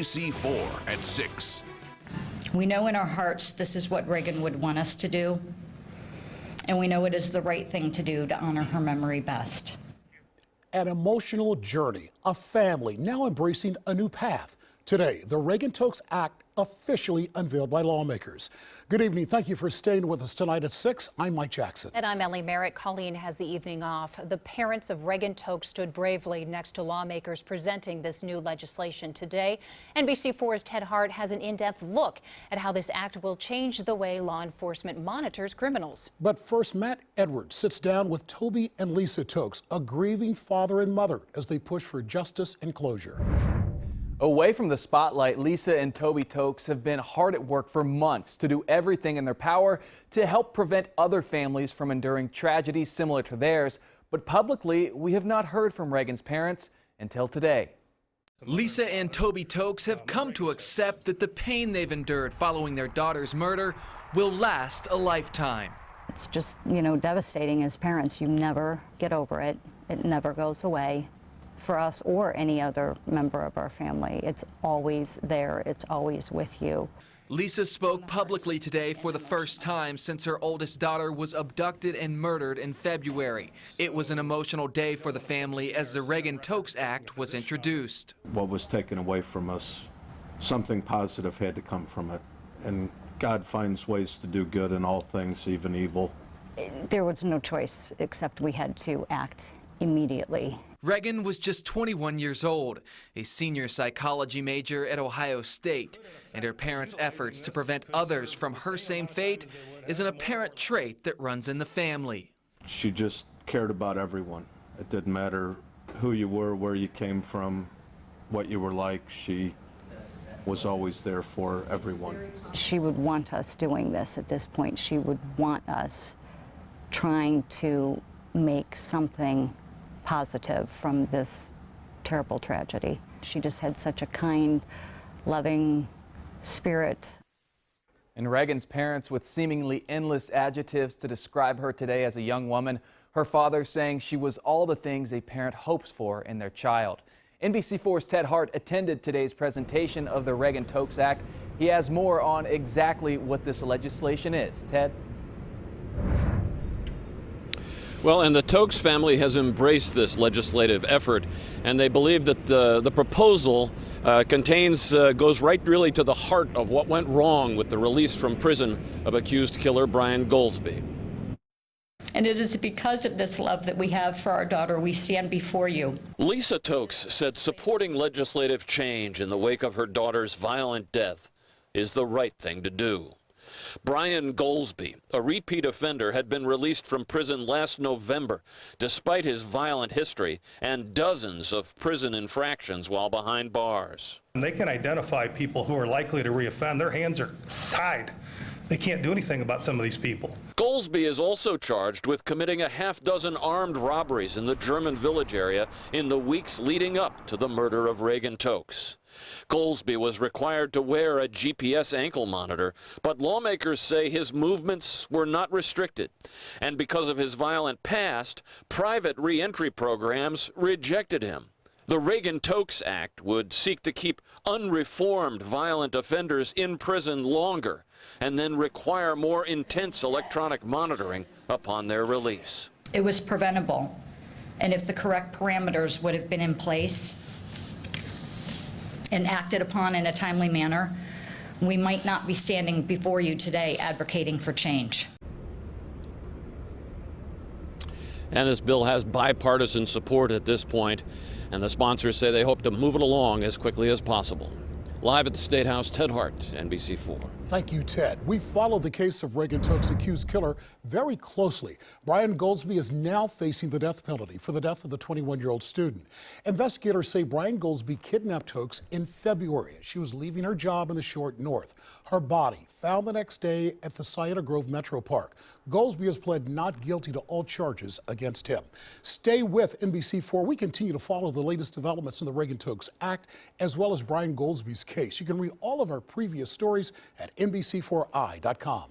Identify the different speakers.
Speaker 1: NBC4 at 6.
Speaker 2: We know in our hearts this is what Reagan would want us to do, and we know it is the right thing to do to honor her memory best.
Speaker 3: An emotional journey, a family now embracing a new path. Today, the Reagan Tokes Act officially unveiled by lawmakers. Good evening. Thank you for staying with us tonight at 6. I'm Mike Jackson.
Speaker 4: And I'm ELLIE. MERRITT. Colleen has the evening off. The parents of Reagan Tokes stood bravely next to lawmakers presenting this new legislation today. NBC4's Ted Hart has an in-depth look at how this act will change the way law enforcement monitors criminals.
Speaker 3: But first, Matt Edwards sits down with Toby and Lisa Tokes, a grieving father and mother, as they push for justice and closure.
Speaker 5: Away from the spotlight, Lisa and Toby Tokes have been hard at work for months to do everything in their power to help prevent other families from enduring tragedies similar to theirs. But publicly, we have not heard from Reagan's parents until today.
Speaker 6: Lisa and Toby Tokes have come to accept that the pain they've endured following their daughter's murder will last a lifetime.
Speaker 2: It's just, devastating as parents. You never get over it. It never goes away. For us or any other member of our family, it's always there. It's always with you.
Speaker 6: Lisa spoke publicly today for the first time since her oldest daughter was abducted and murdered in February. It was an emotional day for the family as the Reagan Tokes Act was introduced.
Speaker 7: What was taken away from us, something positive had to come from it. And God finds ways to do good in all things, even evil.
Speaker 2: There was no choice except we had to act immediately.
Speaker 6: Reagan was just 21 years old, a senior psychology major at Ohio State, and her parents' efforts to prevent others from her same fate is an apparent trait that runs in the family.
Speaker 7: She just cared about everyone. It didn't matter who you were, where you came from, what you were like. She was always there for everyone.
Speaker 2: She would want us doing this at this point. She would want us trying to make something positive from this terrible tragedy. She just had such a kind, loving spirit.
Speaker 5: And Reagan's parents with seemingly endless adjectives to describe her today as a young woman. Her father saying she was all the things a parent hopes for in their child. NBC4's Ted Hart attended today's presentation of the Reagan Tokes Act. He has more on exactly what this legislation is. Ted?
Speaker 8: Well, and the Tokes family has embraced this legislative effort, and they believe that the proposal goes right really to the heart of what went wrong with the release from prison of accused killer Brian Goldsby.
Speaker 2: And it is because of this love that we have for our daughter we stand before you.
Speaker 8: Lisa Tokes said supporting legislative change in the wake of her daughter's violent death is the right thing to do. Brian Goldsby, a repeat offender, had been released from prison last November, despite his violent history and dozens of prison infractions while behind bars.
Speaker 9: They can identify people who are likely to reoffend. Their hands are tied. They can't do anything about some of these people.
Speaker 8: Goldsby is also charged with committing a half-dozen armed robberies in the German Village area in the weeks leading up to the murder of Reagan Tokes. Goldsby was required to wear a GPS ankle monitor, but lawmakers say his movements were not restricted. And because of his violent past, private re-entry programs rejected him. The Reagan Tokes Act would seek to keep unreformed violent offenders in prison longer and then require more intense electronic monitoring upon their release.
Speaker 2: It was preventable, and if the correct parameters would have been in place and acted upon in a timely manner, we might not be standing before you today advocating for change.
Speaker 8: And this bill has bipartisan support at this point, and the sponsors say they hope to move it along as quickly as possible. Live at the State House, Ted Hart, NBC4.
Speaker 3: Thank you, Ted. We followed the case of Reagan Tokes' accused killer very closely. Brian Goldsby is now facing the death penalty for the death of the 21-year-old student. Investigators say Brian Goldsby kidnapped Tokes in February. She was leaving her job in the short north. Her body found the next day at the Cider Grove Metro Park. Goldsby has pled not guilty to all charges against him. Stay with NBC4. We continue to follow the latest developments in the Reagan Tokes Act, as well as Brian Goldsby's case. You can read all of our previous stories at NBC4i.com.